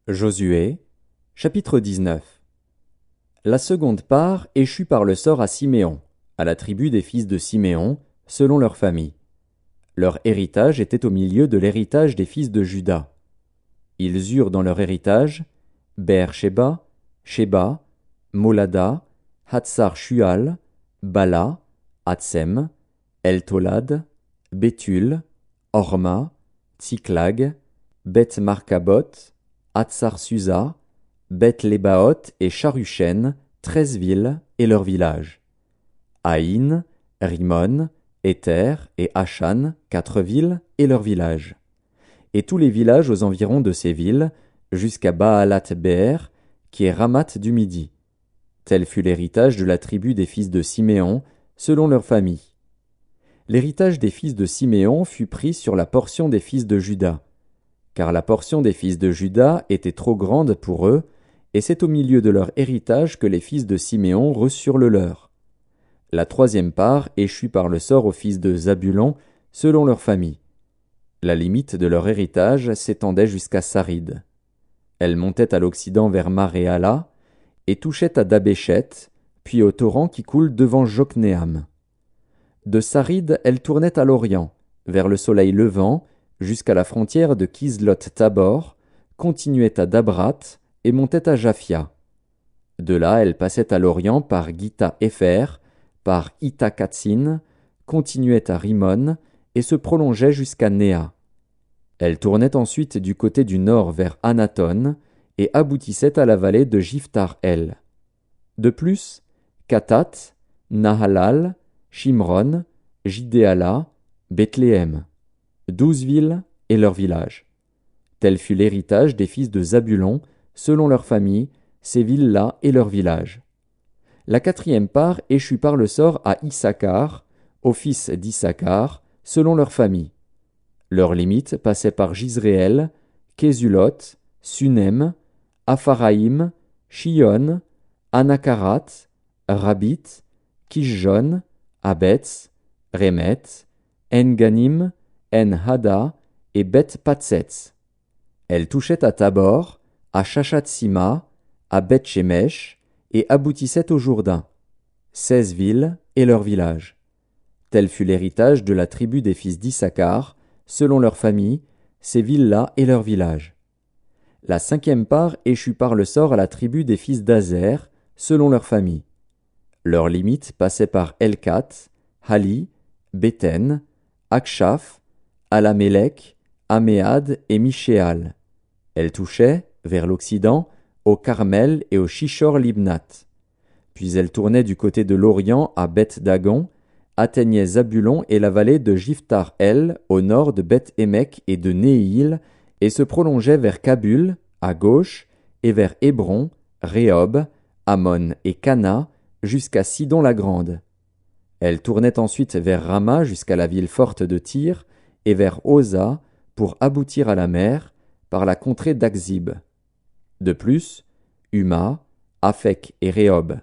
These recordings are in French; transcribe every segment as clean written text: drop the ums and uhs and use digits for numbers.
Josué, chapitre 19. La seconde part échut par le sort à Siméon, à la tribu des fils de Siméon, selon leur famille. Leur héritage était au milieu de l'héritage des fils de Juda. Ils eurent dans leur héritage Beer-Sheba, Sheba, Molada, Hatsar-Shual, Bala, Hatsem, El-Tolad, Béthul, Horma, Tsiklag, Beth-Markabot, Hatsar-Susa, Beth-Lébaoth et Charushen, 13 villes et leurs villages. Haïn, Rimon, Éther et Achan, 4 villes et leurs villages. Et tous les villages aux environs de ces villes, jusqu'à Baalat-Béer, qui est Ramat du Midi. Tel fut l'héritage de la tribu des fils de Siméon, selon leur famille. L'héritage des fils de Siméon fut pris sur la portion des fils de Juda, car la portion des fils de Juda était trop grande pour eux, et c'est au milieu de leur héritage que les fils de Siméon reçurent le leur. La troisième part échut par le sort aux fils de Zabulon, selon leur famille. La limite de leur héritage s'étendait jusqu'à Sarid. Elle montait à l'occident vers Maréala, et touchait à Dabéchet, puis au torrent qui coule devant Joknéam. De Sarid, elle tournait à l'orient, vers le soleil levant, jusqu'à la frontière de Kisloth-Tabor, continuait à Dabrat et montait à Japhia. De là, elle passait à l'orient par Githa-Épher, par Ita-Katsin, continuait à Rimon et se prolongeait jusqu'à Néa. Elle tournait ensuite du côté du nord vers Anaton et aboutissait à la vallée de Jiftar-El. De plus, Katat, Nahalal, Shimron, Jidéala, Bethléem, 12 villes et leurs villages. Tel fut l'héritage des fils de Zabulon, selon leur famille, ces villes-là et leurs villages. La quatrième part échut par le sort à Issachar, aux fils d'Issachar, selon leur famille. Leurs limites passaient par Jizréel, Késulot, Sunem, Apharaïm, Shion, Anakarat, Rabit, Kishjon, Abetz, Remet, En-Ganim, En-Hada et Beth-Patsetz. Elle touchait à Tabor, à Shashatsima, à Beth-Shemesh et aboutissait au Jourdain. 16 villes et leurs villages. Tel fut l'héritage de la tribu des fils d'Issachar, selon leur famille, ces villes-là et leurs villages. La cinquième part échut par le sort à la tribu des fils d'Azer, selon leur famille. Leurs limites passaient par Elkat, Hali, Béten, Akshaf, Alamélec, Améad et Michéal. Elle touchait, vers l'occident, au Carmel et au Shishor-Libnat. Puis elle tournait du côté de l'Orient à Beth-Dagon, atteignait Zabulon et la vallée de Jiftar-El au nord de Beth-Émec et de Néhil, et se prolongeait vers Kabul, à gauche, et vers Hébron, Rehob, Ammon et Cana, jusqu'à Sidon-la-Grande. Elle tournait ensuite vers Rama jusqu'à la ville forte de Tyr, et vers Oza, pour aboutir à la mer, par la contrée d'Akzib. De plus, Huma, Aphek et Rehob.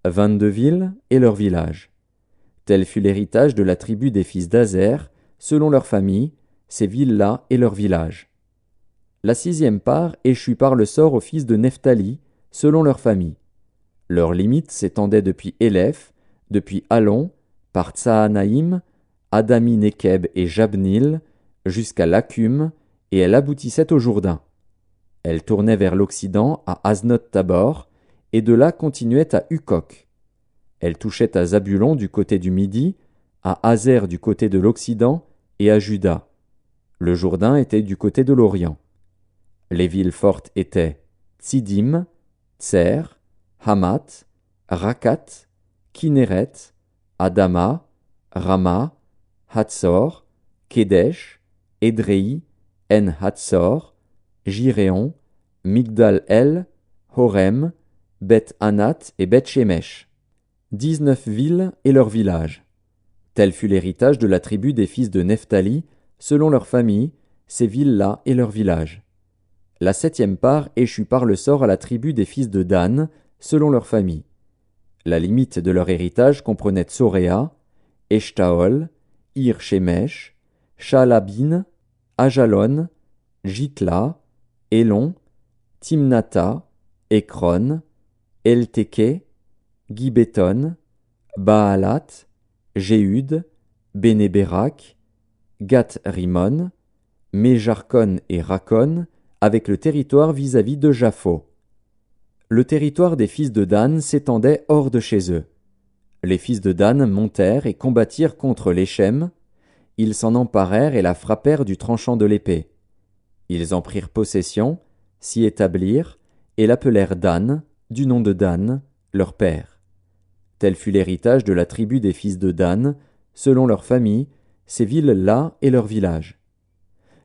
22 villes et leurs villages. Tel fut l'héritage de la tribu des fils d'Azer, selon leur famille, ces villes-là et leurs villages. La sixième part échut par le sort aux fils de Nephtali, selon leur famille. Leurs limites s'étendaient depuis Éléph, depuis Allon, par Tsaanaïm, Adami-Nekeb et Jabnil, jusqu'à Lacum, et elle aboutissait au Jourdain. Elle tournait vers l'occident à Aznot-Tabor, et de là continuait à Hukok. Elle touchait à Zabulon du côté du midi, à Hazer du côté de l'occident, et à Juda. Le Jourdain était du côté de l'Orient. Les villes fortes étaient Tsidim, Tser, Hamat, Rakat, Kinéret, Adama, Rama, Hatzor, Kedesh, Édréi, En-Hatzor, Jiréon, Migdal-El, Horem, Beth-Anat et Beth-Shemesh. 19 villes et leurs villages. Tel fut l'héritage de la tribu des fils de Nephtali, selon leur famille, ces villes-là et leurs villages. La septième part échut par le sort à la tribu des fils de Dan, selon leur famille. La limite de leur héritage comprenait Tsoréa, Eshtaol, Ir-Shemesh, Shaalabin, Ajalon, Jitla, Elon, Timnatha, Ekron, Eltéké, Gibéton, Baalat, Jéhud, Bénéberak, Gath-Rimon, Méjarkon et Rakon, avec le territoire vis-à-vis de Japho. Le territoire des fils de Dan s'étendait hors de chez eux. Les fils de Dan montèrent et combattirent contre l'Échem. Ils s'en emparèrent et la frappèrent du tranchant de l'épée. Ils en prirent possession, s'y établirent, et l'appelèrent Dan, du nom de Dan, leur père. Tel fut l'héritage de la tribu des fils de Dan, selon leurs familles, ces villes-là et leurs villages.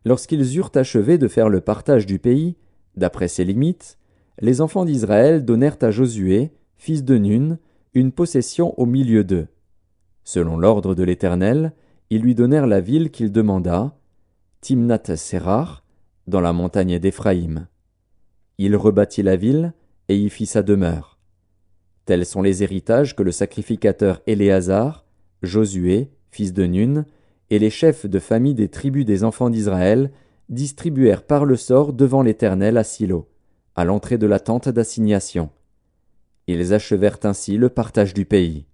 Lorsqu'ils eurent achevé de faire le partage du pays, d'après ses limites, les enfants d'Israël donnèrent à Josué, fils de Nun, une possession au milieu d'eux. Selon l'ordre de l'Éternel, ils lui donnèrent la ville qu'il demanda, Timnath-Sérar, dans la montagne d'Éphraïm. Il rebâtit la ville et y fit sa demeure. Tels sont les héritages que le sacrificateur Éléazar, Josué, fils de Nun, et les chefs de famille des tribus des enfants d'Israël distribuèrent par le sort devant l'Éternel à Silo, à l'entrée de la tente d'assignation. Ils achevèrent ainsi le partage du pays.